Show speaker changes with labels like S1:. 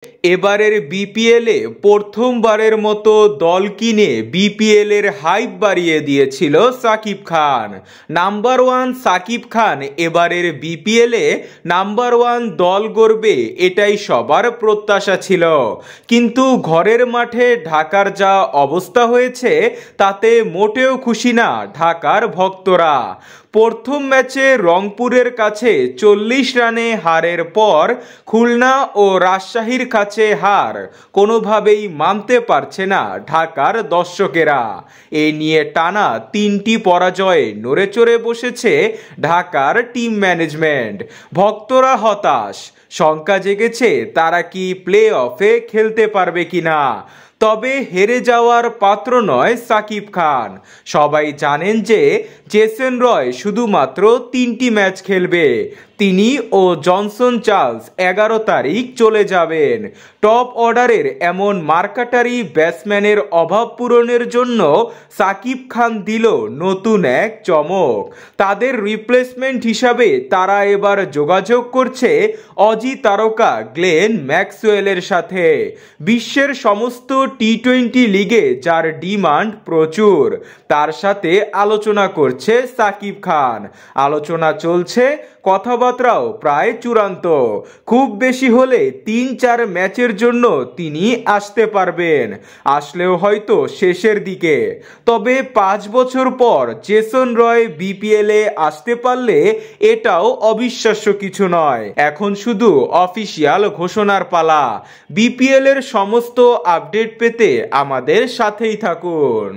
S1: এবারের বিপিএলে প্রথমবারের মতো দল কিনে বিপিএল এর হাইপ বাড়িয়ে দিয়েছিল সাকিব খান। নাম্বার ওয়ান সাকিব খান এবারের বিপিএলে নাম্বার ওয়ান দল গড়বে, এটাই সবার প্রত্যাশা ছিল। কিন্তু ঘরের মাঠে ঢাকার যা অবস্থা হয়েছে তাতে মোটেও খুশি না ঢাকার ভক্তরা। প্রথম ম্যাচে রংপুরের কাছে 40 রানে হারের পর খুলনা ও রাজশাহীর কাছে হার কোনোভাবেই মানতে পারছে না ঢাকার দর্শকেরা। এ নিয়ে টানা 3টি পরাজয়ে নড়েচড়ে বসেছে ঢাকার টিম ম্যানেজমেন্ট। ভক্তরা হতাশ, শঙ্কা জেগেছে তারা কি প্লে অফে খেলতে পারবে কিনা। তবে হেরে যাওয়ার পাত্র নয় সাকিব খান। সবাই জানেন যে জেসন রয় শুধুমাত্র 3টি ম্যাচ খেলবে। তিনি ও জনসন চার্লস 11 তারিখ চলে যাবেন। টপ অর্ডারের এমন মার্কাটারি ব্যাটসম্যানের অভাব পূরণের জন্য সাকিব খান দিল নতুন এক চমক। তাদের রিপ্লেসমেন্ট হিসাবে তারা এবার যোগাযোগ করছে অজি তারকা গ্লেন ম্যাক্সওয়েলের সাথে। বিশ্বের সমস্ত টি-20 লিগে যার ডিমান্ড প্রচুর, তার সাথে আলোচনা করছে সাকিব খান। আলোচনা চলছে, কথাবার্তাও প্রায় চূড়ান্ত। খুব বেশি হলে 3-4 ম্যাচের জন্য তিনি আসতে পারবেন, আসলেও হয়তো শেষের দিকে। তবে 5 বছর পর জেসন রয় বিপিএলে আসতে পারলে এটাও অবিশ্বাস্য কিছু নয়। এখন শুধু অফিসিয়াল ঘোষণার পালা। বিপিএল এর সমস্ত আপডেট পেতে আমাদের সাথেই থাকুন।